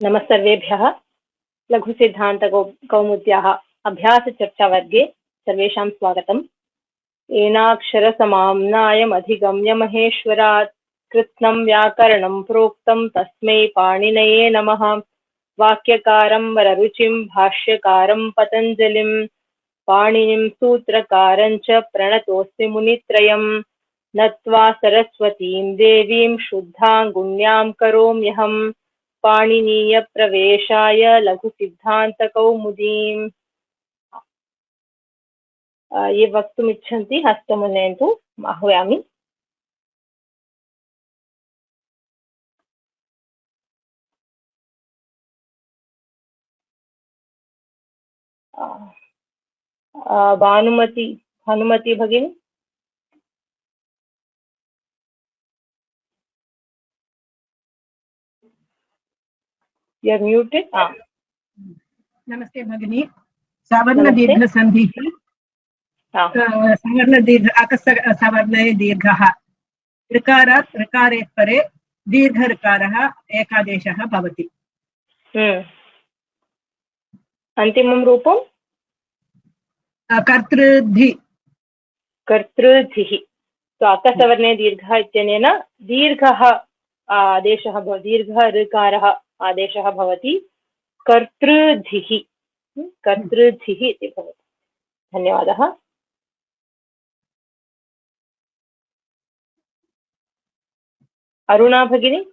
नमस्सर्वेभ्यः लघुसिद्धान्तकौमुद्याः अभ्यासचर्चावर्गे सर्वेषां स्वागतम्। एनाक्षरसमाम्नायमधिगम्य महेश्वरात् कृत्स्नं व्याकरणं प्रोक्तं तस्मै पाणिनये नमः। वाक्यकारं वररुचिं भाष्यकारं पतञ्जलिं पाणिनिं सूत्रकारं च प्रणतोऽस्मि मुनित्रयम्। नत्वा सरस्वतीं देवीं शुद्धां गुण्यां करोम्यहम् पाणिनीय प्रवेशाय लघुसिद्धान्तकौमुदीम्। ये वक्तुमिच्छन्ति हस्तमुन्नयन्तु, आह्वयामि। भानुमति भगिनी, you are muted. नमस्ते भगिनी। सवर्णदीर्घसन्धिः सवर्णदीर्घ सवर्णे दीर्घः ऋकारात् ऋकारे परे दीर्घ ऋकारः एकादेशः भवति। अन्तिमं रूपं कर्तृधि। तो अकसवर्णे दीर्घः इत्यनेन दीर्घः आदेशः भवति, दीर्घ ऋकारः आदेशः भवति कर्तृधिः इति भवति। धन्यवादः। अरुणा भगिनी,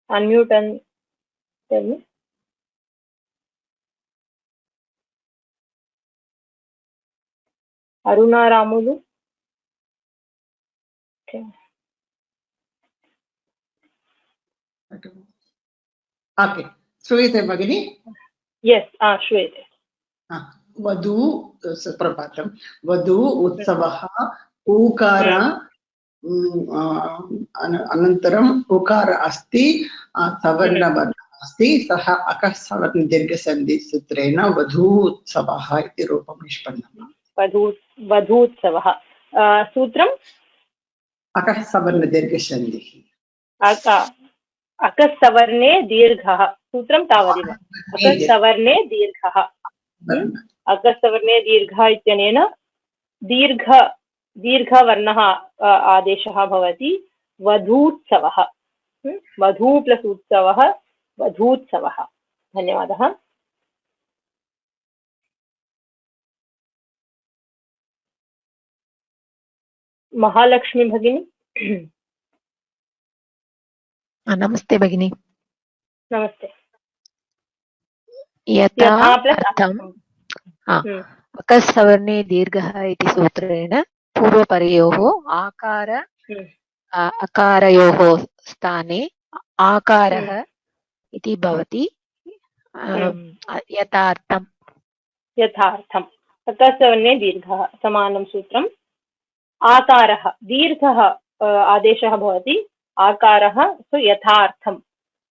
unmute and tell me. Aruna Ramulu, okay, श्रूयते भगिनी? यस्, श्रूयते। वधू सुप्रभातं। वधू उत्सवः ऊकार अनन्तरम् उकार अस्ति, सवर्णवर्णः अस्ति, सः अकः सवर्ण दीर्घसन्धिसूत्रेण वधूत्सवः इति रूपं निष्पन्नम्। वधूत्सवः सूत्रम् अकः सवर्ण दीर्घसन्धिः। अकसवर्णे दीर्घः सूत्रं तावदेव। अकसवर्णे दीर्घः अकसवर्णे दीर्घः इत्यनेन दीर्घवर्णः आदेशः भवति वधूत्सवः। वधू प्लस् उत्सवः वधूत्सवः। धन्यवादः। महालक्ष्मी भगिनी। नमस्ते भगिनी। नमस्ते। अकसवर्णे दीर्घः इति सूत्रेण पूर्वपरयोः आकार अकारयोः स्थाने आकारः इति भवति। यथार्थम् अकसवर्णे दीर्घः समानं सूत्रम्। आकारः दीर्घः आदेशः भवति, आकारः सो यथार्थम्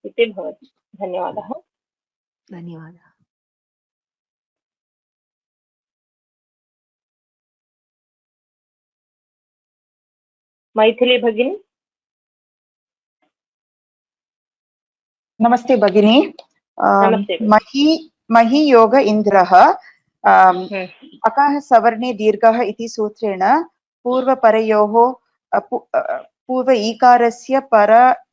इति भवति। धन्यवादः। धन्यवादः। मैथिली भगिनी। नमस्ते भगिनी। मही योग इन्द्रः अकः सवर्णे दीर्घः इति सूत्रेण पूर्वपरयोः पूर्व ईकारस्य पर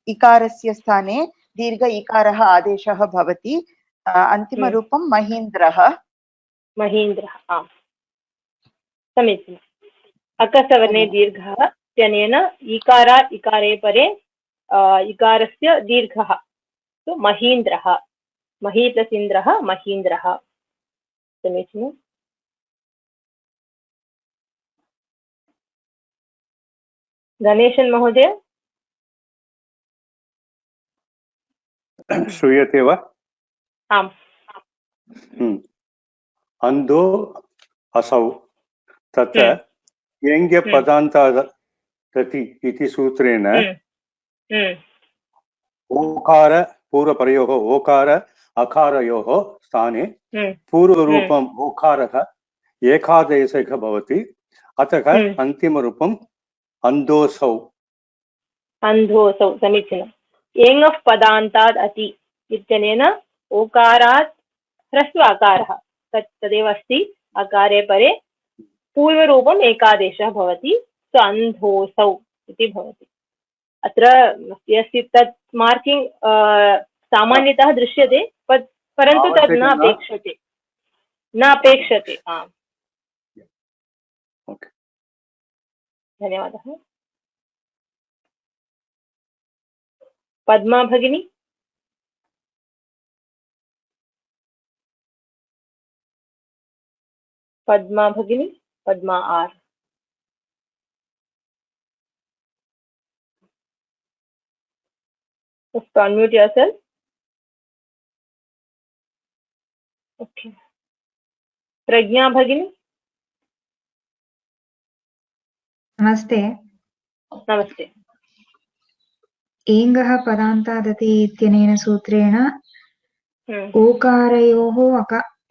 इकारस्य स्थाने दीर्घ इकारः आदेशः भवति। अन्तिमरूपं महीन्द्रः। आम्, समीचीनम्। अकसवर्णे दीर्घः इत्यनेन ईकारात् इकारे परे इकारस्य दीर्घः, तो महीन्द्रः। मही प्लस् इन्द्रः महीन्द्रः। समीचीनम्। गणेशन् महोदय, श्रूयते वा? आम्। अन्धो असौ तत्र व्यङ्ग्यपदान्तादति इति सूत्रेण ओकार पूर्वपरयोः ओकार अकारयोः स्थाने पूर्वरूपम् ओकारः एकादेशः भवति अतः अन्तिमरूपम् अन्धोऽसौ। अन्धोऽसौ समीचीनम्। एङः पदान्तात् अति इत्यनेन ओकारात् ह्रस्व अकारः तदेव अस्ति। अकारे परे पूर्वरूपम् एकादेशः भवति। सो अन्धोऽसौ इति भवति। अत्र यस्य तत् मार्किङ्ग् सामान्यतः दृश्यते परन्तु तत् न अपेक्षते। आम्, धन्यवादः। पद्मा भगिनी। पद्मा भगिनी, पद्मा आर्। Just unmute yourself. Okay. प्रज्ञा भगिनी। नमस्ते। नमस्ते। एङः पदान्तादति इत्यनेन सूत्रेण ओकारयोः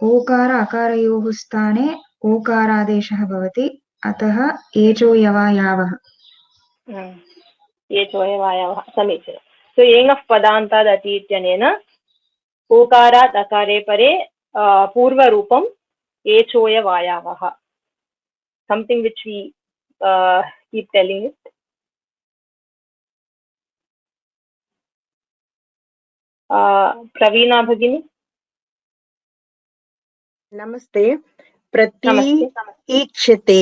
ओकार अकारयोः स्थाने ओकारादेशः भवति। अतः एचो यवायावः। एचो यवायावः समीचीनम्। सो एङः पदान्ताद् अति इत्यनेन ओकारात् अकारे परे पूर्वरूपम् एचोयवायावः। Something which we keep telling it. प्रवीणा भगिनी। नमस्ते। प्रतीक्षते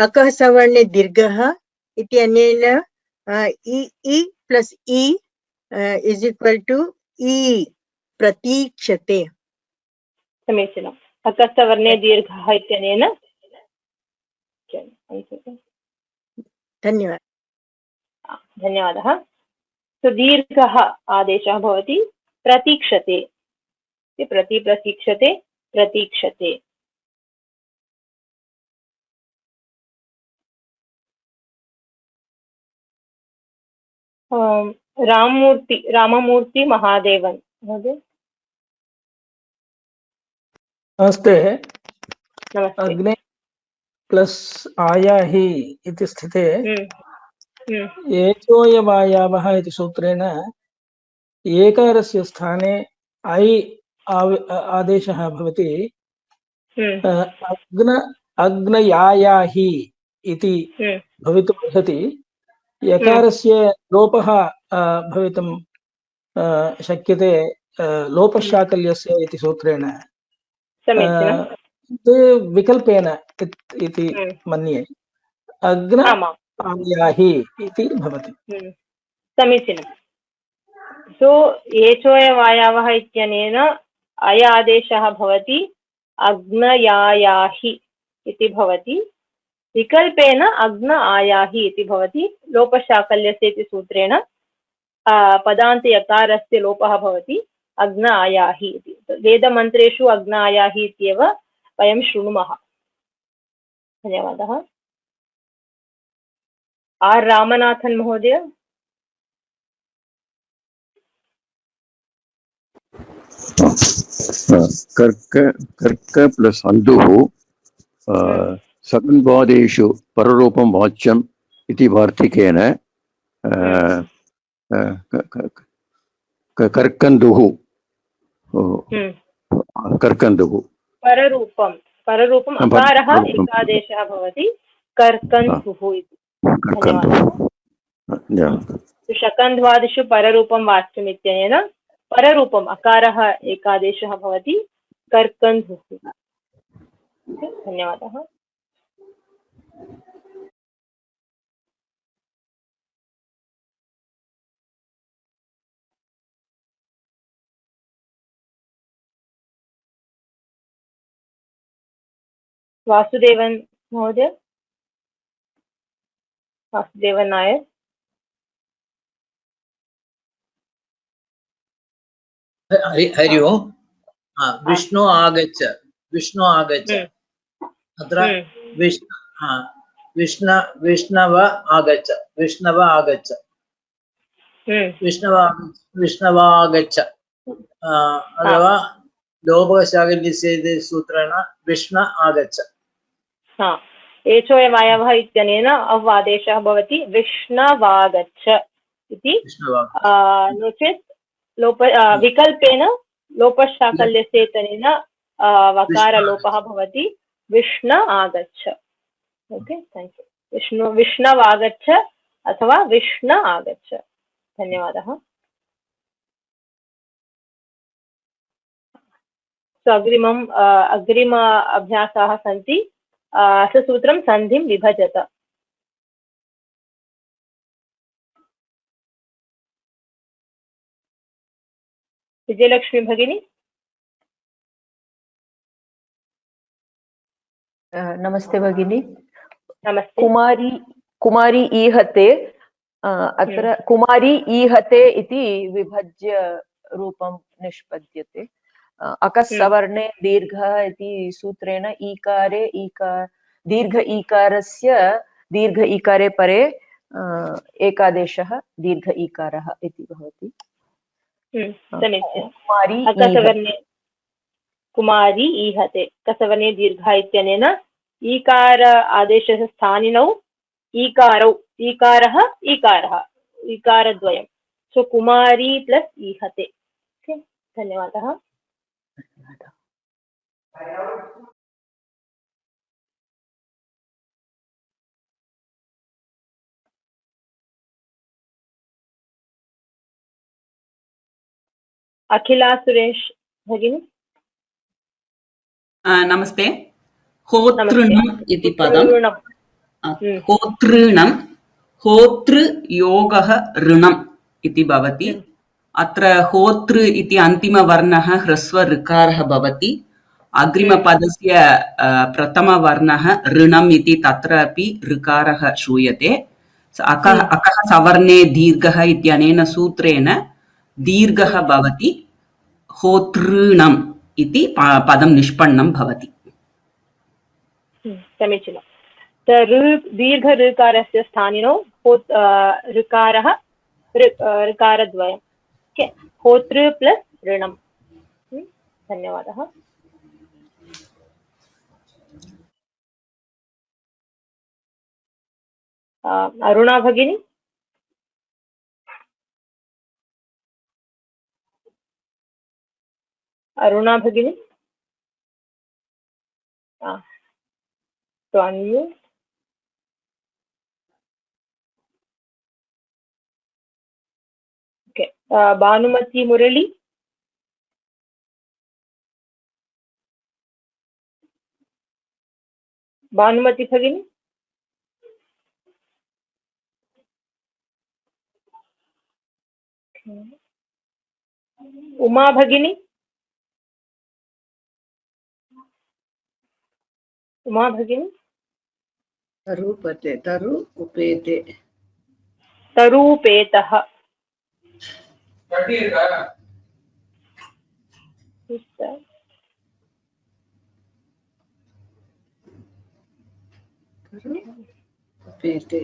अकः सवर्णे दीर्घः इत्यनेन इ प्लस् इ इस् इक्वल् टु इ प्रतीक्षते। समीचीनम्। अकः सवर्णे दीर्घः इत्यनेन धन्यवादः। सो दीर्घः आदेशः भवति प्रतीक्षते। प्रतीक्षते प्रतीक्षते। राममूर्ति महादेवन महोदय। नमस्ते। नमस्ते। अग्ने प्लस आयाहि इति स्थिते एचोयवायावः इति सूत्रेण एकारस्य स्थाने ऐ आदेशः भवति। अग्नयायाहि इति भवितुमर्हति। यकारस्य लोपः भवितुं शक्यते लोपशाकल्यस्य इति सूत्रेण। विकल्पेन इति मन्ये अग्न आयाहि इति भवति। समीचीनम्। सो एचोयवायावः इत्यनेन अय आदेशः भवति अग्नयायाहि इति भवति। विकल्पेन अग्न आयाहि इति भवति। लोपशाकल्यस्य इति सूत्रेण पदान्ते यकारस्य लोपः भवति अग्न आयाहि इति। वेदमन्त्रेषु अग्न आयाहि इत्येव वयं शृणुमः। धन्यवादः। आर् रामनाथन् महोदय। कर्क प्लस अन्धुः सगन्वादेषु पररूपं वाच्यम् इति वार्तिकेन कर्कन्दुः पररूपम् अकारः एकादेशः भवति कर्कन्दुः इति। शकन्ध्वादिषु पररूपं वाच्यम् इत्यनेन पररूपम् अकारः एकादेशः भवति कर्कन्दुः। धन्यवादः। वासुदेवन महोदय। वासुदेवन नायर। हरि ओम्। विष्णु आगच्छ। विष्णु आगच्छ। अत्र विष्णव आगच्छ। विष्णव आगच्छ। विष्णवागच्छ अथवा लोभशाकल्यस्य सूत्रेण विष्ण आगच्छ। एचोयवायवः इत्यनेन अव् आदेशः भवति विष्णवागच्छ इति। नो चेत् विकल्पेन लोपशाकल्यस्य इत्यनेन वकारलोपः भवति विष्ण आगच्छ। Okay, thank you. विष्णवागच्छ अथवा विष्ण आगच्छ। धन्यवादः। अग्रिम अभ्यासाः सन्ति। सूत्रं सन्धिं विभजत। विजयलक्ष्मी भगिनी। नमस्ते भगिनी। नमस्ते। कुमारी ईहते अत्र कुमारी ईहते इति विभज्य रूपं निष्पद्यते। अकस्सवर्णे दीर्घः इति सूत्रेण ईकारे दीर्घ ईकारस्य दीर्घ ईकारे परे एकादेशः दीर्घ ईकारः इति भवति। समीचीनं। कुमारी ईहते कसवर्णे दीर्घ इत्यनेन ईकार आदेशस्य स्थानिनौ ईकारौ ईकारः ईकारद्वयं। सो कुमारी प्लस ईहते। धन्यवादः। अखिला सुरेश भगिनी। नमस्ते। होतृणम् इति पदम्। होतृणं होतृयोगः ऋणम् इति भवति। अत्र होतृ इति अन्तिमवर्णः ह्रस्व ऋकारः भवति। अग्रिमपदस्य प्रथमवर्णः ऋणम् इति तत्रापि ऋकारः श्रूयते। अकः सवर्णे दीर्घः इत्यनेन सूत्रेण दीर्घः भवति। होतृणम् इति पदं निष्पन्नं भवति। समीचीनं। दीर्घ ऋकारस्य स्थानिनो ऋकारद्वयं। होतृ प्लस ऋणम्। धन्यवादः। अरुणा भगिनी। अरुणा भगिनी। तो अनम्यूट। ओके। भानुमती मुरली। भानुमती भगिनी। उमा भगिनी। उमा भगिनी। तरूपते तरु उपेते तरूपेतः। उपेते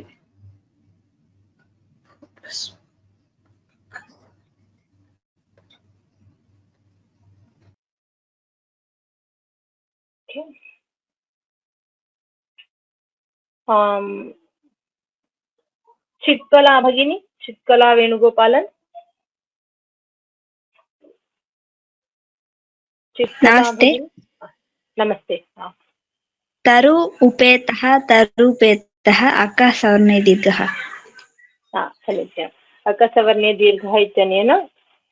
चित्कला भगिनी। चित्कला वेणुगोपालन। नमस्ते। नमस्ते। तरु उपेतः तरूपेतः अकसवर्णे दीर्घः। समीचीनम्। अकसवर्णे दीर्घः इत्यनेन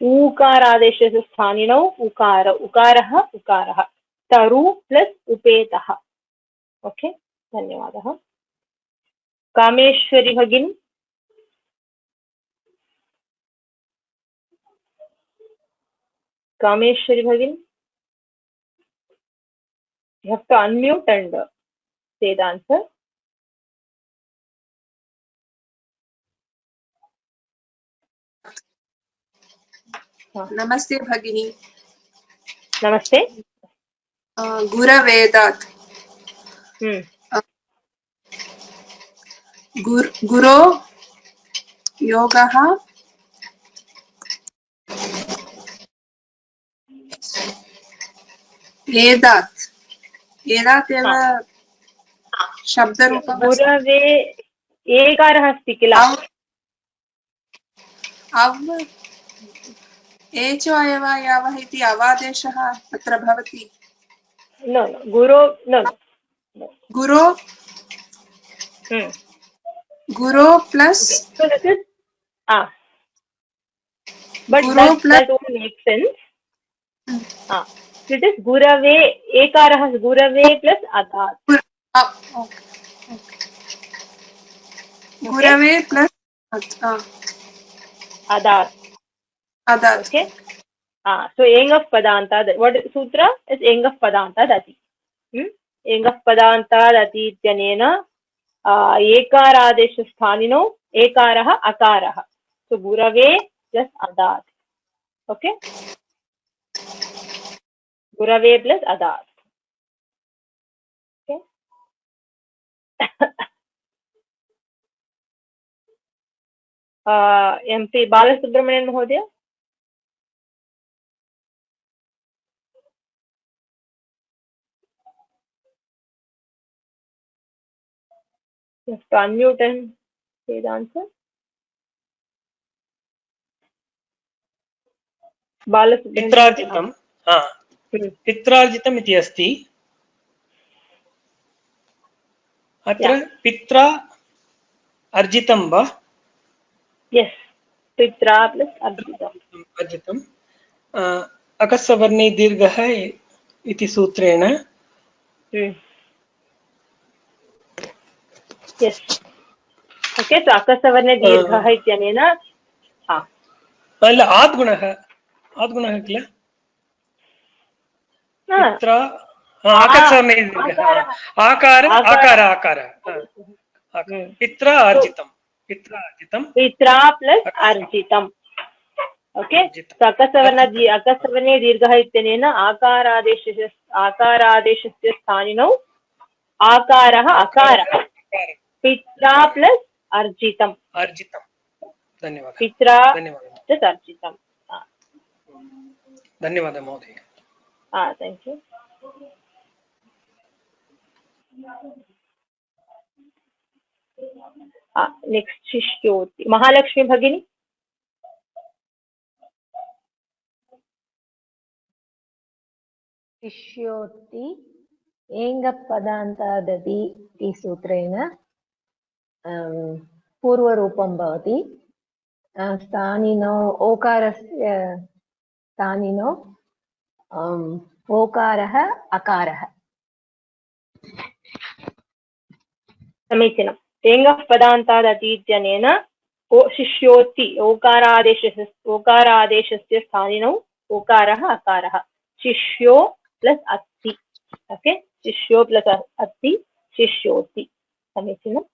ऊकारादेशस्य स्थानिनौ उकारः तरु प्लस उपेतः। ओके, धन्यवादः। कामेश्वरी भगिनी। कामेश्वरी भगिनी, you have to unmute and say the answer. नमस्ते भगिनी। नमस्ते। गुरवेदात्। गुरो योगः एदात् एदात् एव शब्दरूपम् गुरवे एकारः अस्ति किल? अव् एचो अयवायावः इति अवादेशः अत्र भवति। न गुरो न गुरो गुरो plus but that won't make sense. It is gurave ekarah gurave plus adat. gurave plus adat. Okay. So eng of padanta, what sutra is eng of padanta dati. eng of padanta dati ityanena ekaradesh sthanino ekarah akarah. So gurave plus adat. Okay. Gurave plus adat. Okay. MP Balasubramanian Mahodaya. You have to unmute and say the answer. पित्रार्जितं पित्रार्जितम् इति अस्ति। अत्र पित्रा अर्जितं वा? Yes, पित्रा plus अर्जितम् अकस्सवर्णे दीर्घः इति सूत्रेण yes. Okay, so अकस्सवर्णे दीर्घः इत्यनेन आद्गुणः किल? पित्रा अकस्सवर्णे दीर्घः आकार आकार आकार पित्रा अर्जितं पित्रा प्लस अर्जितम्. ओके, so अकस्सवर्णे दीर्घः इत्यनेन आकारादेशस्य स्थानिनौ आकारः अकारः पित्रा प्लस अर्जितम्. धन्यवादः. पित्रा प्लस अर्जितम्. धन्यवादः महोदय. Thank you. नेक्स्ट शिष्योति महालक्ष्मी भगिनी. शिष्योति एङ्गपदान्तादति इति सूत्रेण पूर्वरूपं भवति. स्थानिनो ओकारस्य स्थानिनो ओकारः अकारः. समीचीनम्. एङ्गः पदान्तादति इत्यनेन शिष्योति ओकारादेशस्य स्थानिनौ ओकारः अकारः. शिष्यो प्लस अस्ति. ओके, शिष्यो प्लस अस्ति शिष्योति. समीचीनम्.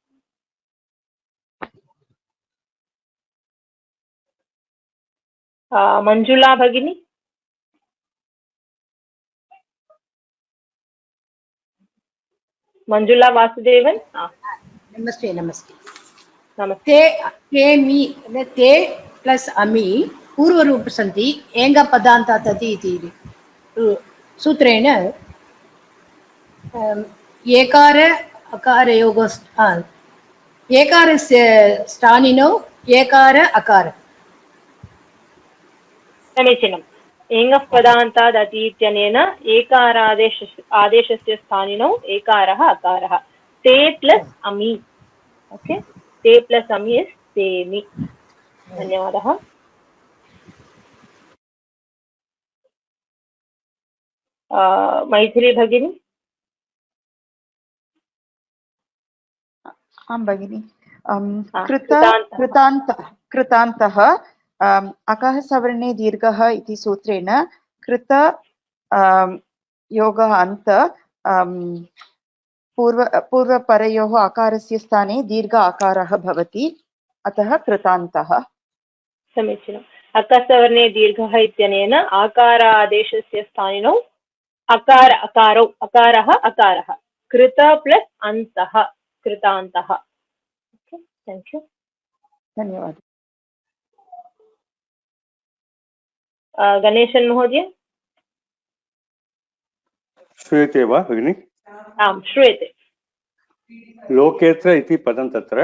मंजुला भगिनी. मंजुला वासुदेवन. नमस्ते नमस्ते नमस्ते. ते मी ते प्लस अमी पूर्वरूप सन्ति एङ्गपदान्तादति इति सूत्रेण एकार अकारयोः एकारस्य स्थानिनौ एकार अकार. समीचीनम्. एङ्गः पदान्तादति इत्यनेन आदेशस्य स्थानिनौ एकारः अकारः. ते प्लस अमी. ओके, ते प्लस अमी इस् तेमि. धन्यवादः. मैथिली भगिनी. आं भगिनि. कृतान्तः अकः सवर्णे दीर्घः इति सूत्रेण कृत योगः अन्त पूर्वपरयोः आकारस्य स्थाने दीर्घ आकारः भवति, अतः कृतान्तः. समीचीनम्. अकसवर्णे दीर्घः इत्यनेन आकारादेशस्य स्थानिनौ अकार अकारौ अकारः अकारः. कृत प्लस अन्तः कृतान्तः. Okay, thank you. धन्यवादः. गणेशन महोदय. श्रूयते वा भगिनि? आम् श्रूयते। लोकेत्र इति पदं तत्र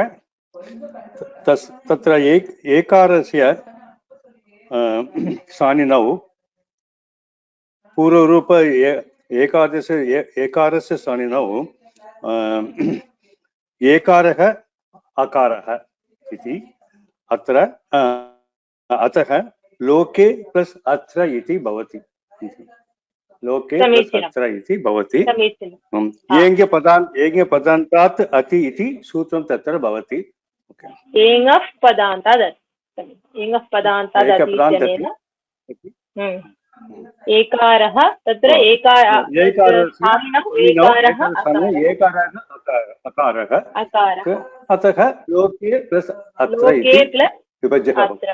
तत्र एकारस्य स्थानिनौ पूर्वरूप एकारस्य स्थानिनौ एकारः अकारः इति अत्र अतः लोके प्लस् अत्र इति भवति। लोके प्लस् अत्र इति भवति। एङ्गपदान्तात् अति इति सूत्रं तत्र भवति। एङः पदान्तात् एकारः तत्र अकारः अतः लोके प्लस् अत्र इति विभज्यः भवति।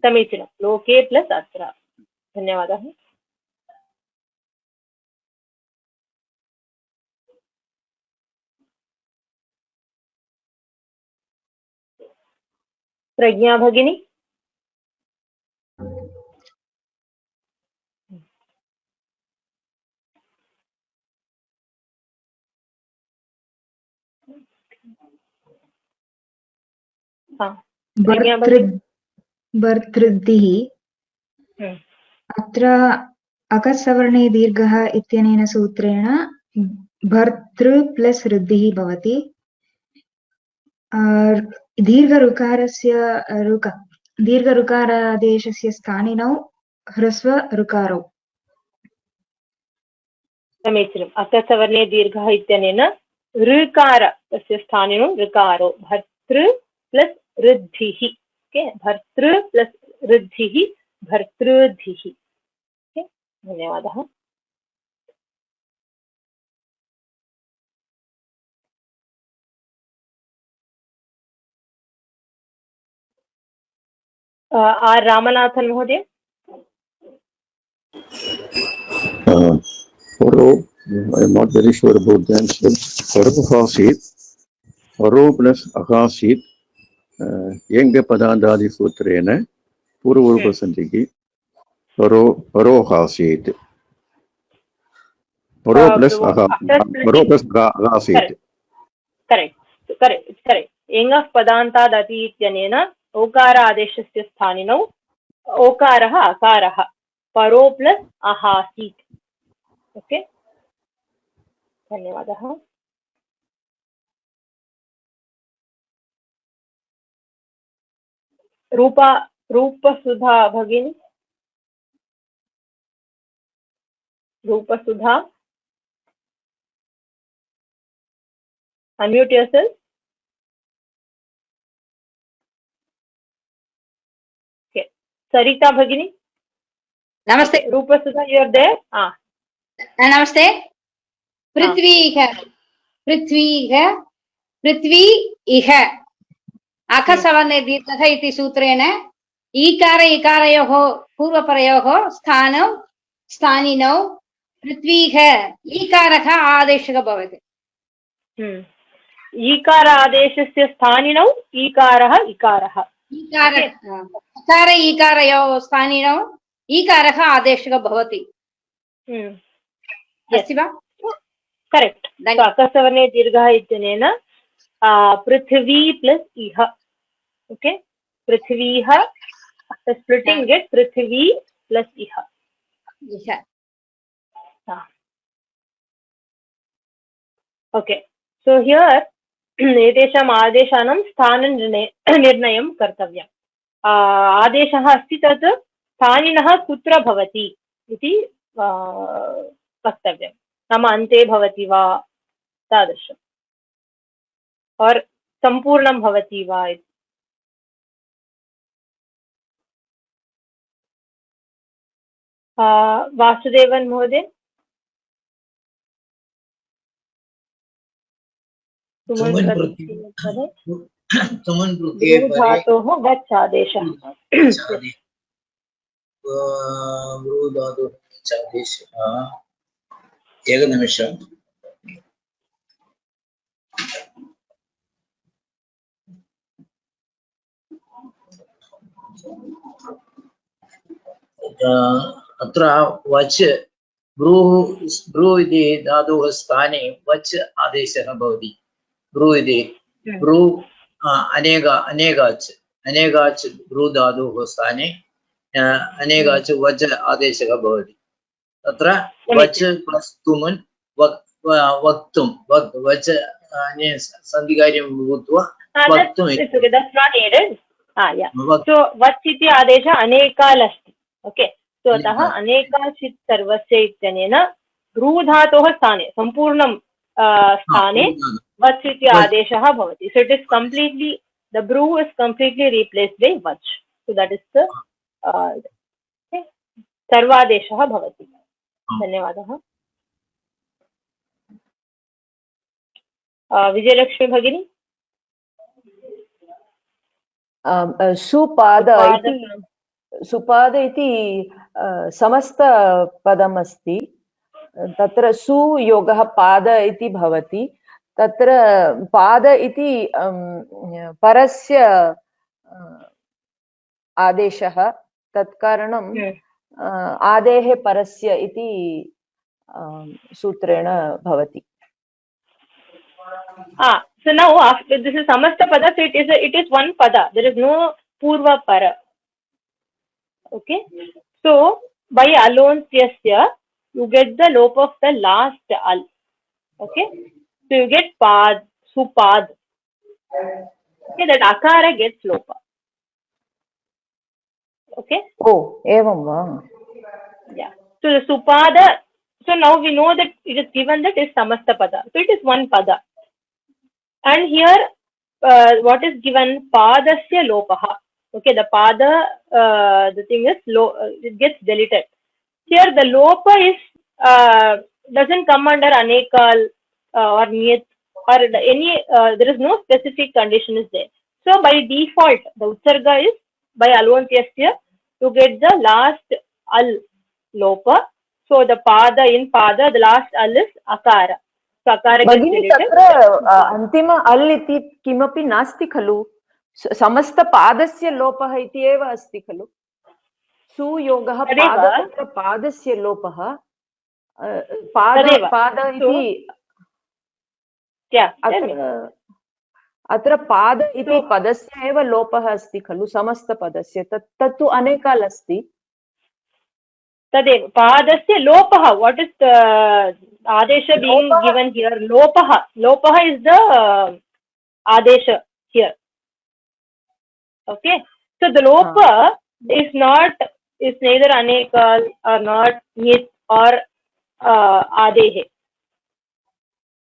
समीचीनं। लोके प्लस् अत्र। धन्यवादः। प्रज्ञा भगिनी। भर्तृद्धिः अत्र अकसवर्णे दीर्घः इत्यनेन सूत्रेण भर्तृ प्लस् ऋद्धिः भवति। दीर्घऋकारादेशस्य स्थानिनौ ह्रस्व ऋकारौ। समीचीनम्। अकसवर्णे दीर्घः इत्यनेन ऋकार तस्य स्थानिनौ ऋकारो भर्तृ प्लस् ऋद्धिः। भर्तृ प्लस् ऋद्धिः भर्तृद्धिः। धन्यवादः। आर् रामनाथन महोदय। Paro, I am not very sure about the answer. Paro plus akasit yenga padandadi sutrena purvarupasanjiki parohasit. Paro plus akasit. Correct. एङः पदान्तादति इत्यनेन ओकार आदेशस्य स्थानिनौ ओकारः अकारः परो प्लस् अहासीत्। ओके, धन्यवादः। रूपसुधा भगिनी। रूपसुधा, unmute yourself. Okay, Sarita भगिनी। नमस्ते। रूपसुधा, you are there? नमस्ते। पृथ्वी इह अकसवर्णे दीर्घः इति सूत्रेण ईकार इकारयोः पूर्वपरयोः स्थानिनौ पृथ्वीः ईकारः आदेशः भवति। ईकार आदेशस्य स्थानिनौ ईकारः इकारः अकार ईकारयोः स्थानिनौ ईकारः आदेशः भवति। अस्ति वा? करेक्ट। अकसवर्णे दीर्घः इत्यनेन पृथ्वी प्लस् इह। ओके, पृथ्वीः स्प्लिटिंग इट पृथ्वी प्लस् इह। ओके, सो हियर एतेषाम् आदेशानां स्थाननिर्णयं कर्तव्यम्। आदेशः अस्ति तत् स्थानिनः कुत्र भवति इति वक्तव्यं। नाम अन्ते भवति वा तादृशम्, और सम्पूर्णं भवति वा इति। वासुदेवन महोदय। धातोः वच् आदेशः। एकनिमिषम्। अत्र वच् ब्रू इति धातोः स्थाने वच् आदेशः भवति। ब्रू इति ब्रू अनेकाच् ब्रू धातोः स्थाने अनेकाच् वच् आदेशः भवति। तत्र वच् प्लस् तुमुन् वक्तुं वच् सन्धिकार्यं भूत्वा वक्तुम् इति। That's not needed. Yeah. So वच् इति आदेशः अनेकाल् अस्ति. ओके, सो अतः अनेकाचित् सर्वस्य इत्यनेन ब्रूधातोः स्थाने सम्पूर्णं स्थाने वच् इति आदेशः भवति. So it is completely, the brew is completely replaced by vach. So that is the सर्वादेशः भवति. धन्यवादः. विजयलक्ष्मी भगिनी. सुपाद इति समस्तपदम् अस्ति. तत्र सुयोगः पाद इति भवति. तत्र पाद इति परस्य आदेशः, तत्कारणं आदेः परस्य इति सूत्रेण भवति. So now after this is samasta pada, so it is one pada. There is no purva para. Okay, so by alontyasya you get the lope of the last al. Okay, so you get pad, supad. Okay, that akara gets lopa. Okay. Oh, evam va. Yeah. So the supada. So now we know that it is given that is samasta pada. So it is one pada. And here, what is given? Padasya lopaha. Okay, the pada, the thing is, it gets deleted. Here, the lopa is doesn't come under anekal or niyat or any. There is no specific condition is there. So by default, the utsarga is by alontyasya to get the last al lopa. So the pada in pada, the last al is akara. भगिनी तत्र अन्तिम अल् इति किमपि नास्ति खलु? समस्तपादस्य लोपः इति एव अस्ति खलु? सुयोगः पाद, तत्र पादस्य लोपः पाद इति अत्र पाद इति पदस्य एव लोपः अस्ति खलु समस्तपदस्य. तत्तु अनेकाल् अस्ति. तदेव पादस्य लोपः. What is the adesha being given here? Lopaha is the adesha here. Okay, so the lopa is neither anekal or not nit or adehe.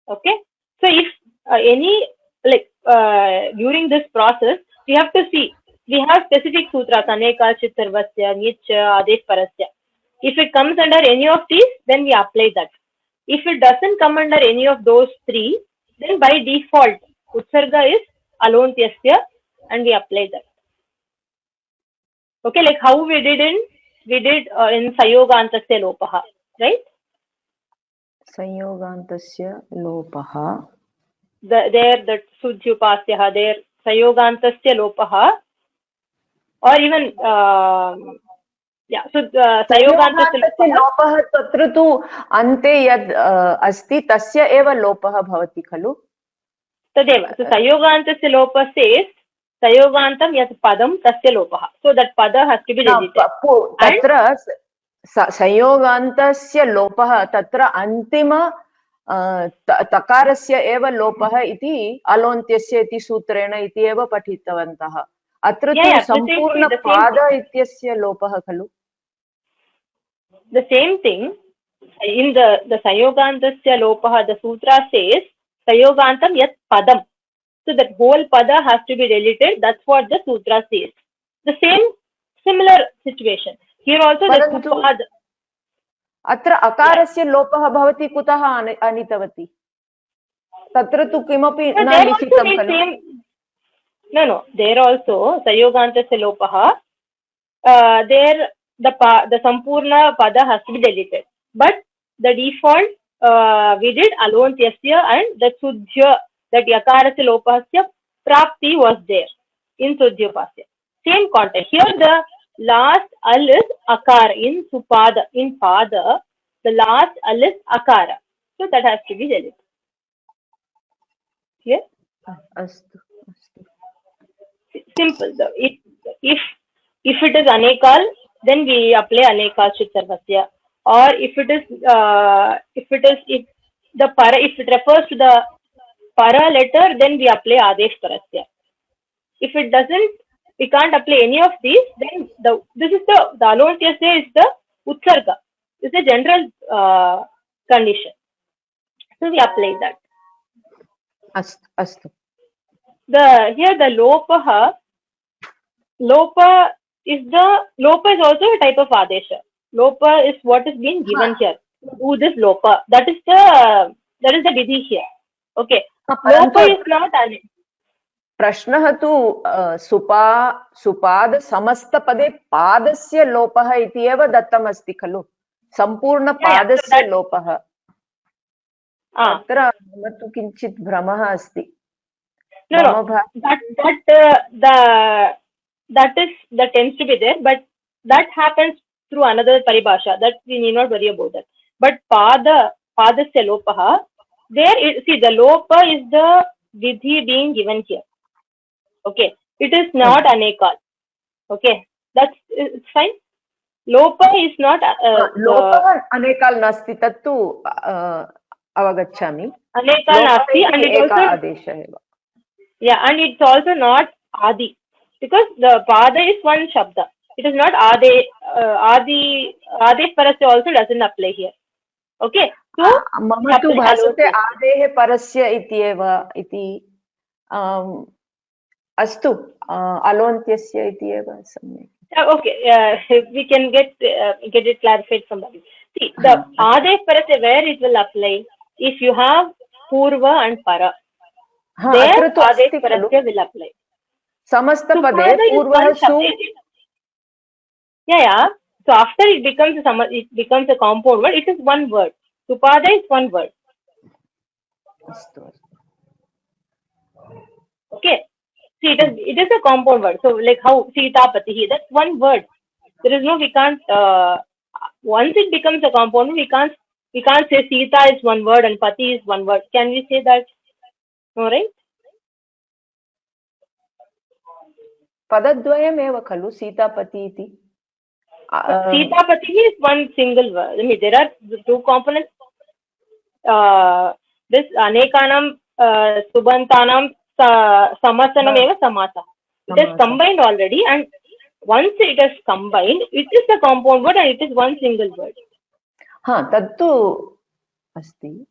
Okay, so if any during this process we have to see, we have specific sutras anekal chit sarvasya nit adesh parasya. If it comes under any of these, then we apply that. If it doesn't come under any of those three, then by default, utsarga is alontyasya and we apply that. Okay, like how we did in sayogantasya lopaha, right? Sayogantasya lopaha. There, that sujyupasyaha, there, sayogantasya lopaha, or even yeah, so sayogantasya लोपः तत्र तु अन्ते यद् अस्ति तस्य एव लोपः भवति खलु? तदेव. So sayogantasya lopa says sayogantam yat padam tasya lopaha. So that pada has to be deleted. तत्र संयोगान्तस्य लोपः तत्र अन्तिम तकारस्य एव लोपः इति अलोन्त्यस्य इति सूत्रेण इति एव पठितवन्तः. अत्र तु सम्पूर्ण पाद इत्यस्य लोपः खलु? The same thing in the sayogantasya lopaha, the sutra says sayogantam yat padam. So that whole pada has to be deleted. That's what the sutra says. The similar situation here also. The supad. अत्र अकारस्य लोपः भवति कुतः आनीतवती? तत्र तु किमपि न लिखितं खलु? No. There also sayogantasya lopaha. There the sampurna pada has to be deleted. But the default we did alontyasya and the sudhya, that yakarasya lopasya prapti was there in sudhyapasya. Same context. Here the last al is akar in supada. In pada, the last al is akara. So that has to be deleted. Clear? Astu. Simple. If it is anekal, then we apply anekal shit sarvasya. Or if it refers to the para letter, then we apply adesh parasya. If it doesn't, we can't apply any of these. Then this is the alontiyasya is the utsarga. It's a general condition. So we apply that. Astu. Here the lopa is also a type of adesha. Lopa is what is being given here. Do this lopa. That is the vidhi here. Okay. Lopa is not an. प्रश्नः तु सुपाद समस्तपदे पादस्य लोपः इति एव दत्तमस्ति खलु सम्पूर्णपादस्य लोपः अत्र मम तु किञ्चित् भ्रमः अस्ति that tends to be there, but that happens through another paribhasha that we need not worry about that. But padasya lopaha, see the lopa is the vidhi being given here. Okay, it is not anekal. Okay, it's fine. Lopa is not lopa anekal nasti tattu avagachami. Anekal nasti and it also adesha eva. Yeah, and it's also not adi because the pada is one shabda. It is not adi parasya also doesn't apply here. Okay, so mama tu bhasate adehe parasya iti eva iti अस्तु अलोन्त्यस्य इति एव सम्यक्. Okay, we can get it clarified from that. See, the adesh parasya where it will apply if you have purva and para. There adesh parasya will apply. Samasta pade purva su. Yeah. So after it becomes a compound word, it is one word. Supada is one word. Okay. See, it is a compound word. So, like how Sita Patihi, that's one word. There is no, we can't. Once it becomes a compound word, we can't say Sita is one word and Pati is one word. Can we say that? No, right? Padadvayam eva khalu Sita Pati iti. Sita Pati is one single word. I mean, there are two components. This anekanam subantanam samasanam eva samasa. It is combined already, and once it is combined, it is a compound word and it is one single word. Tattu asti.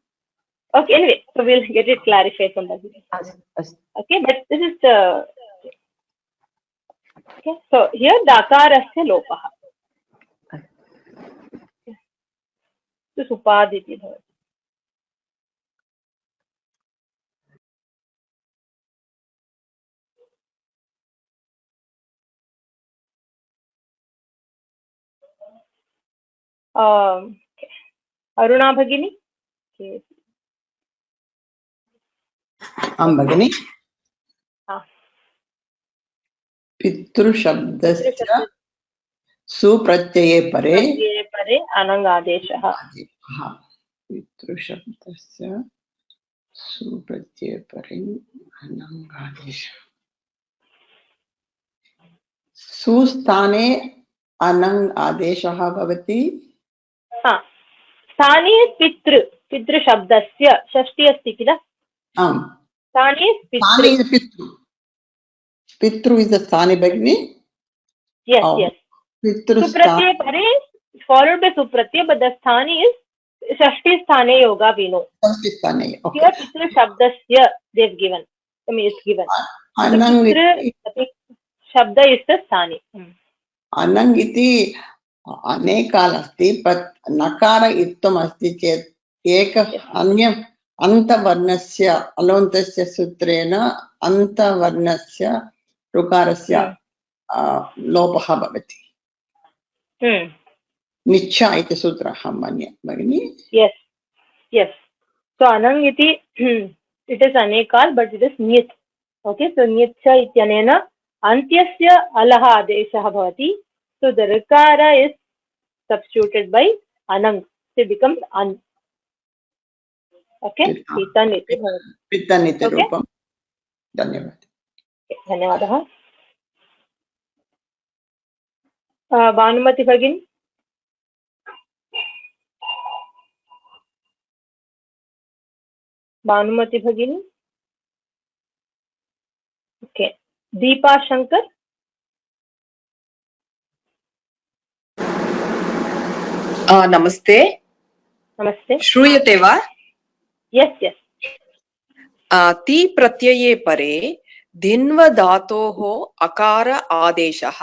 Okay, anyway, so we'll get it clarified from that. Okay, but this is the. Okay, so here the akarasya lopaha. So supaditi bhavati. Aruna Bhagini? Bhagini? Pitru Shabdasya Supratyaya Pare Anangadeshaha. Pitru Shabdasya Supratyaya Pare Anangadeshaha. Sustane Anang Adeshaha Bhavati. Sthani is Pitru Shabdasya. Shashti asti kila? Sthani is Pitru. Pitru is the Sthani Bhagini? Yes, yes. Pitru Supratyaya Pare followed by Supratyaya, but the Sthani is Shashti Sthane Yoga we know. Shashti Sthane, okay. Here Pitru Shabdasya they've given. I mean, it's given. Pitru Shabda is the Sthani. Anang iti अनेकाल अस्ति नकार इत्थम् अस्ति चेत् एक अन्य अन्तवर्णस्य अलोन्तस्य सूत्रेण अन्तवर्णस्य ऋकारस्य लोपः भवति. निच्छ इति सूत्रः मन्ये भगिनि. Yes. So anang iti it is anekal but it is nyit. Okay, so nyitcha ityanena antyasya alaha adeshah bhavati. So the rikara is substituted by anang. So it becomes an. Okay, pitan iti bhavati. पितन् इति रूपं धन्यवादः धन्यवादः. भानुमति भगिनी. भानुमति भगिनी. Okay. Deepa Shankar. नमस्ते. नमस्ते. श्रूयते वा? Yes yes. ति प्रत्यये परे धिन्व धातोः अकार आदेशः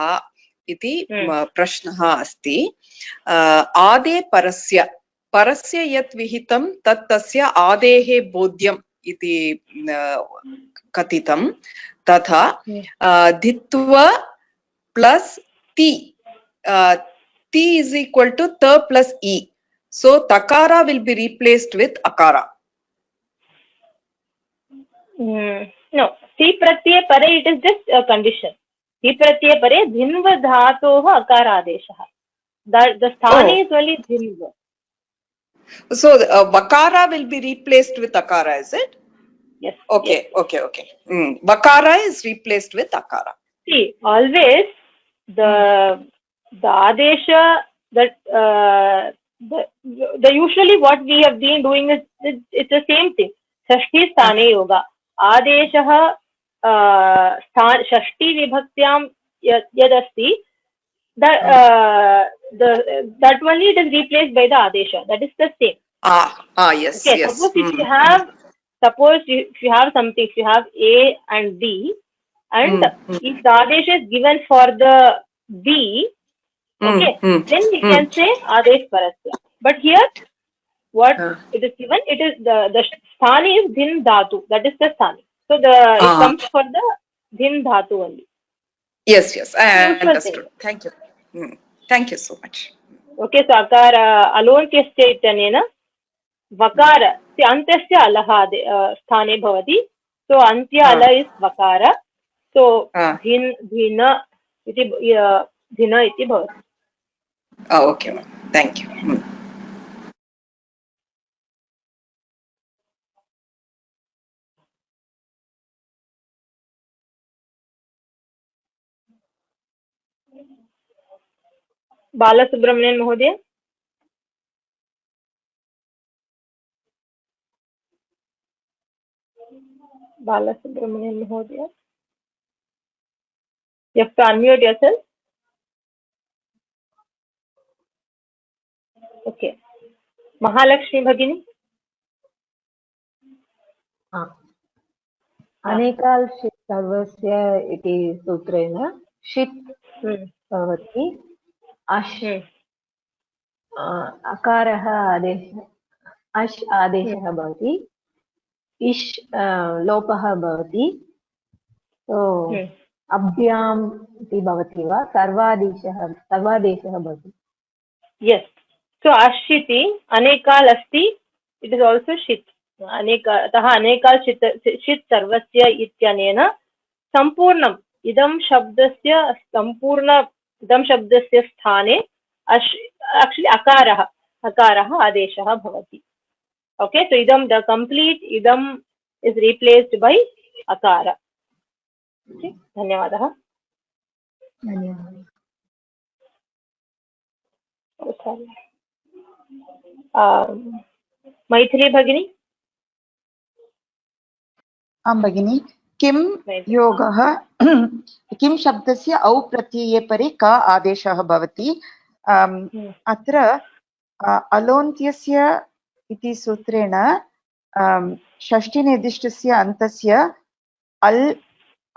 इति प्रश्नः अस्ति. आदे परस्य यत् विहितं तत् तस्य आदेः बोध्यम् इति कथितं. तथा धित्व प्लस ति is equal to the plus e. So takara will be replaced with akara. No, ti pratyaya pare it is just a condition. Ti pratyaya pare dhinva dhatoh akara adeshah. The sthani is only dhinva. So vakara will be replaced with akara, is it? Yes. Okay, yes. okay. Vakara is replaced with akara. See, always the adesha that the usually what we have been doing is it's the same thing. Shashti sthane yoga. Adeshah shashti vibhaktyam yad asti, that only it is replaced by the adesha. That is the same. Yes. Okay, yes. Suppose if you have something, if you have A and B, and if the adesha is given for the B, okay, then we can say adesh parasya. But here, what it is given, it is the sthani is dhin dhatu. That is the sthani. So it comes for the dhin dhatu only. Yes, I understood. Thank you. Thank you so much. Okay, so akara alonkasya ityanena vakara. See, antyasya alaha sthane bhavati. So antya ala is vakara. So dhina iti bhavati. Okay, thank you. Balasubramanian महोदय. Balasubramanian Mahodaya. You have to unmute yourself. Okay. Mahalakshmi Bhagini. अनेकाल षित् सर्वस्य इति सूत्रेण षित् भवति. अश् अकारः अश् आदेशः भवति. इश् लोपः भवति. तो अभ्याम् इति भवति वा? सर्वादेशः भवति. Yes. So ashiti anekal asti. It is also shit. अतः अनेकाल षित् सर्वस्य इत्यनेन सम्पूर्णम् इदं शब्दस्य स्थाने actually अकारः आदेशः भवति. Okay, so the complete idam is replaced by akara. Okay, धन्यवादः. मैथिली भगिनी. आं भगिनी. किं योगः किं शब्दस्य औ प्रत्यये परे क आदेशः भवति. अत्र अलोन्त्यस्य इति सूत्रेण षष्ठीनिर्दिष्टस्य अन्तस्य अल्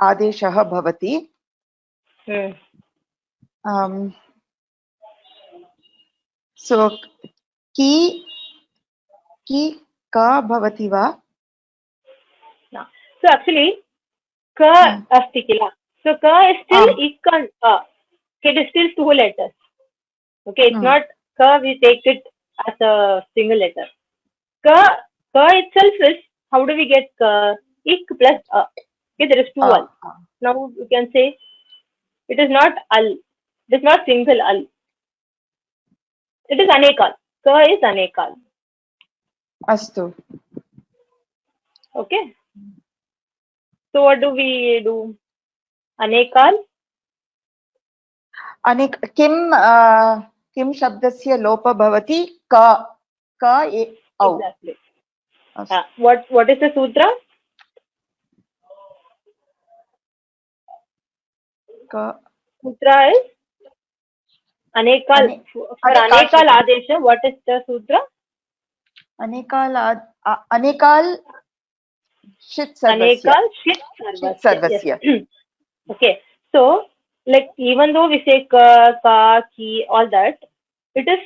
आदेशः भवति. सो की का भवति वा? So actually ka asti kila. So ka is still ik and ka. It is still two letters. Okay, it's not ka, we take it as a single letter. Ka itself is, how do we get ka? Ik plus a. Okay, there is two al. Now you can say it is not al. It is not single al. It is anekal. ka is anekal. अस्तु Okay, so what do we do? Anekal. अनेक किं शब्दस्य लोपः भवति क क ए औ Exactly. What is the sutra? Sutra is anekal. For anekal adesha, what is the sutra? अनेकाल shit sarvasya. Yes. Okay, so like even though we say ka, ki, all that, it is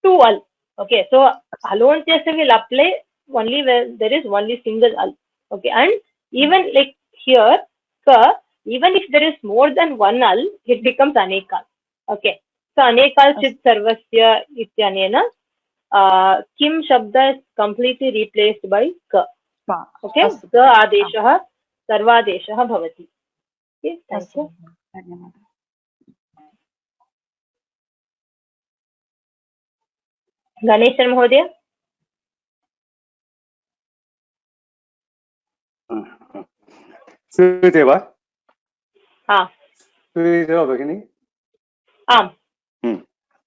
two al. Okay, so halontyasya will apply only when there is only single al. Okay, and even like here ka, even if there is more than one al, it becomes anekal. Okay, so anekal chit sarvasya ityanena kim shabda is completely replaced by ka. Okay, ka adeshah sarvadeshah bhavati. Okay, thank you. Ganeshan Mahodaya. श्रूयते वा? श्रूयते वा भगिनि? आम्.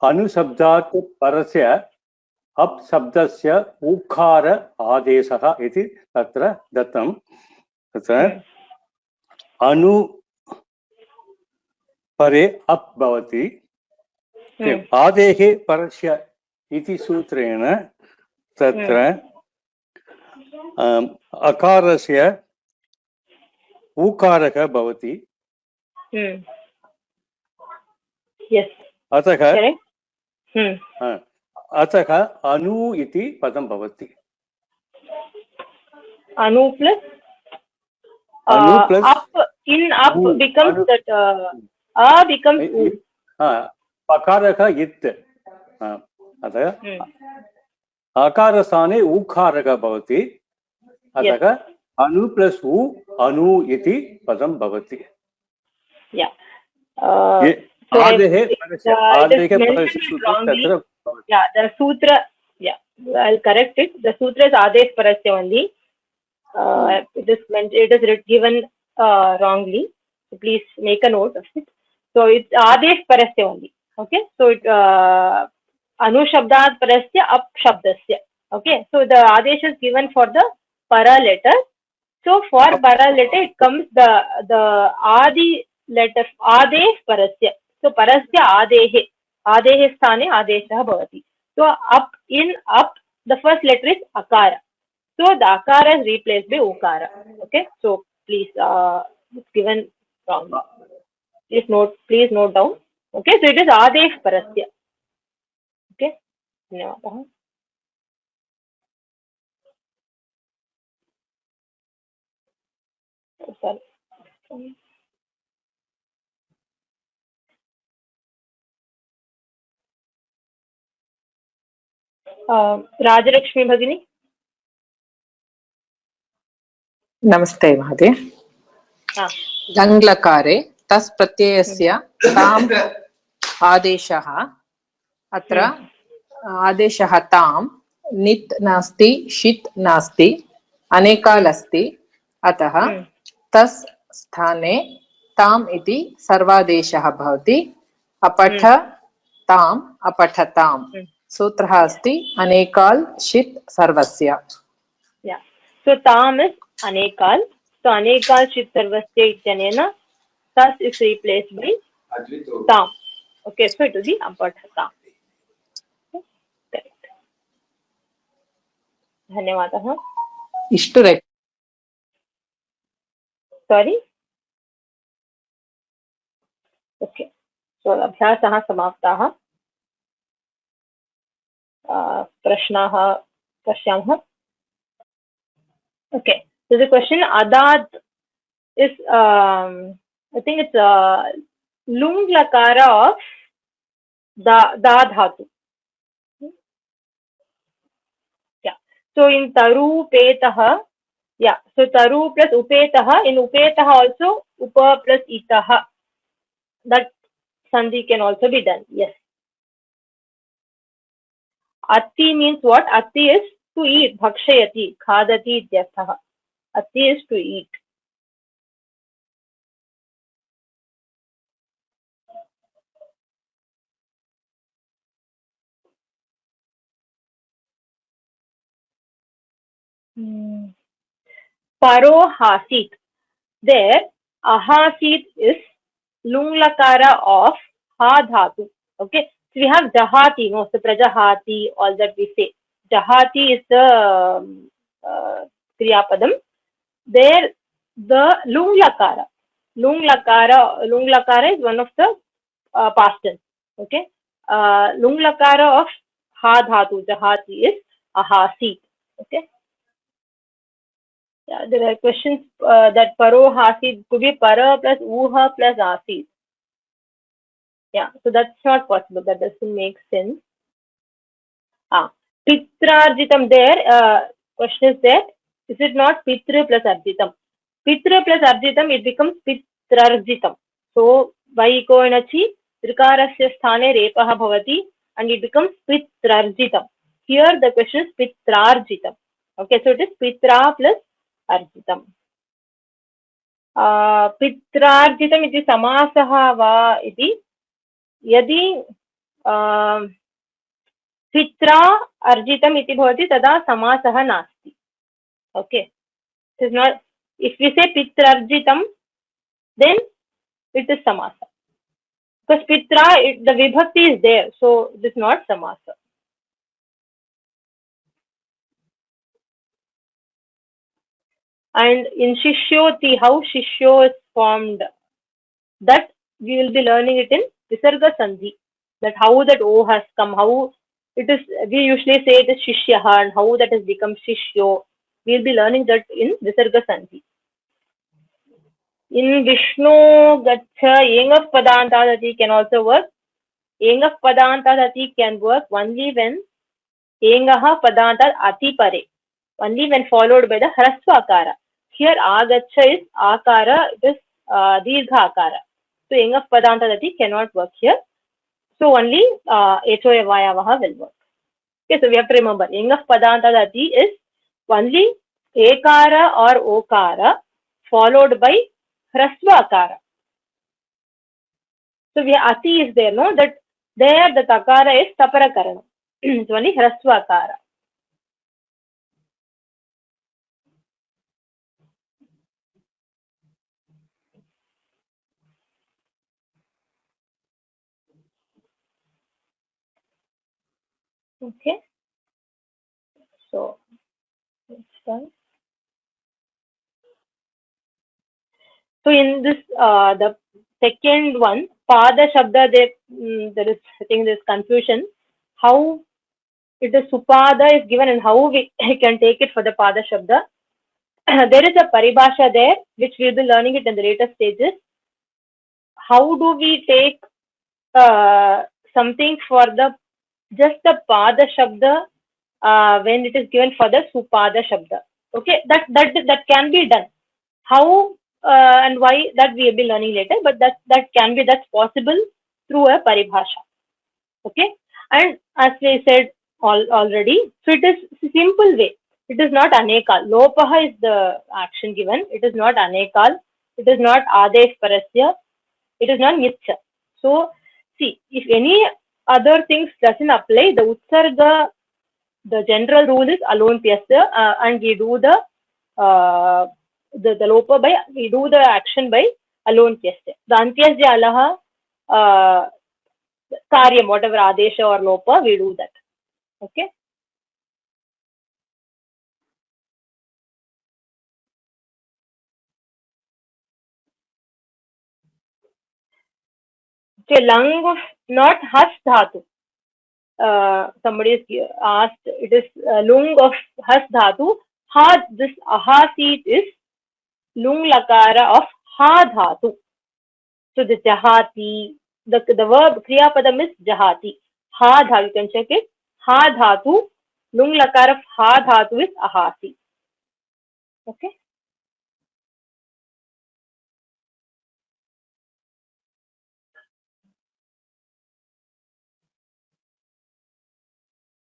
अनुशब्दात् परस्य up शब्दस्य उकार आदेशः इति तत्र दत्तं. तत्र अनु परे अप् भवति. आदेहे परस्य इति सूत्रेण तत्र अकारस्य ऊकारः भवति. अतः अनु इति पदं भवति. अनु plus up in up becomes that becomes u. पकारः इत्. अतः आकारस्थाने ऊकारः भवति. अतः अनु प्लस उ अनु इति पदं भवति. The sutra, I'll correct it. The sutra is adesh parasya only. It is given wrongly. So please make a note of it. So it's adesh parasya only. Okay. So it anu shabdat parasya ap shabdasya. Okay. So the adesh is given for the para letter. So for para letter it comes the adi letter adesh parasya. So parasya adehe. Adehe sthane adeshah bhavati. So up in up the first letter is akara. So the akara is replaced by ukara. Okay. So please it's given wrong. Please note down. Okay. So it is adesh parasya. Okay. Dhanyavadah. Sorry. Rajalakshmi Bhagini. नमस्ते महोदय. लङ्लकारे तस् प्रत्ययस्य ताम् आदेशः. अत्र आदेशः ताम् नित् नास्ति षित् नास्ति अनेकाल् अस्ति. अतः तस् स्थाने ताम् इति सर्वादेशः भवति. अपठ ताम् अपठताम्. सूत्रः अस्ति अनेकाल् षित् सर्वस्य. So tam is anekal. So anekal shit sarvasya ityanena tas is replaced by tam. Okay, so it will be apathatam. Correct. Dhanyavadah. Ishtu Sorry. Okay. So abhyasah samaptah. Prashnaah pashyamah. Okay, so the question adat is I think it's lung lakara of da dhatu. Yeah. So in taru petah, yeah. So taru plus upetah. In upetah also upa plus itah. That sandhi can also be done. Yes. Ati means what? Ati is to eat. Bhakshayati, khadati ityarthah. Ati is to eat. Paro hasit. There, ahasit is lung lakara of ha dhatu. Okay, so we have jahati, no, so prajahati, all that we say. Jahati is the kriya padam. There, the lung lakara. Lung lakara is one of the past tense. Okay, lung lakara of ha dhatu, jahati is ahasit. Okay. Yeah, there are questions that paro hasid could be para plus uha plus asid. Yeah, so that's not possible. That doesn't make sense. Pitrarjitam there. Question is that is it not pitra plus arjitam? Pitra plus arjitam, it becomes pitrarjitam. So by koinachi trikarasya sthane repaha bhavati and it becomes pitrarjitam. Here the question is pitrarjitam. Okay, so it is pitra plus arjitam. पित्रार्जितम् इति समासः वा इति यदि पित्रा अर्जितम् इति भवति तदा समासः नास्ति. Okay, it is not. If we say pitrarjitam, then it is samasa. Because pitra, the vibhakti is there, so it is not samasa. And in Shishyoti, how Shishyo is formed, that we will be learning it in Visarga Sandhi. That how that O has come, how it is, we usually say it is Shishyaha and how that has become Shishyo. We will be learning that in Visarga Sandhi. In Vishnu Gacha, Engaf Padantadati can also work. Engaf Padantadati can work only when Engaha Padantad Ati Pare. Only when followed by the Hrasva Akara. Here Agacha is Akara, it is Dirgha Akara. So Engaf Padantadati cannot work here. So only Echoya Vayavaha will work. Okay, so we have to remember Engaf Padantadati is only Ekara or Okara followed by Hrasva Akara. So we have Ati is there, no? That there the Takara is Tapara Karana. It's only Hrasva Akara. Okay, so it's done. So in this, the second one, Pada Shabda, there is, I think there's confusion. How it is Supada is given and how we can take it for the Pada Shabda. There is a Paribhasha there, which we will be learning it in the later stages. How do we take something for just the Pada Shabda when it is given for the Supada Shabda? Okay, that can be done. How and why, that we will be learning later, but that's possible through a Paribhasha. Okay, and as we said already, so it is a simple way. It is not Anekal. Lopaha is the action given. It is not Anekal. It is not Adesh Parasya. It is not Nitya. So, see, if any other things doesn't apply, the Utsarga, the general rule is alone Pyasya, and we do the Lopa by, we do the action by alone Pyasya. The Antyasya Alaha Karyam, whatever Adesha or Lopa, we do that. Okay. Okay, lung of not has dhatu. Somebody is asked, it is lung of has dhatu. Ha, this ahasit is lung lakara of ha dhatu. So the jahati, the verb kriya padam is jahati. Ha dhatu, you can check it. Ha dhatu, lung lakara of ha dhatu is ahasi. Okay.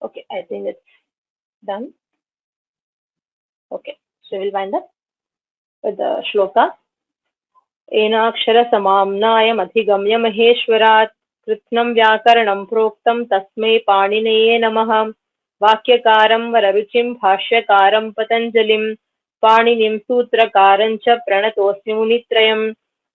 Okay, I think it's done. Okay, so we'll wind up with the shloka. एनाक्षरसमाम्नायमधिगम्य महेश्वरात् कृत्स्नं व्याकरणं प्रोक्तं तस्मै पाणिनये नमः। वाक्यकारं वररुचिं भाष्यकारं पतञ्जलिं पाणिनिं सूत्रकारं च प्रणतोऽस्मि मुनित्रयं।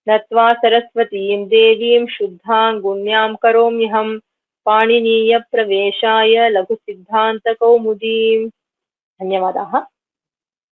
नत्वा सरस्वतीं देवीं शुद्धां गुण्यां करोम्यहं पाणिनीयप्रवेशाय लघुसिद्धान्तकौमुदीम्। धन्यवादाः।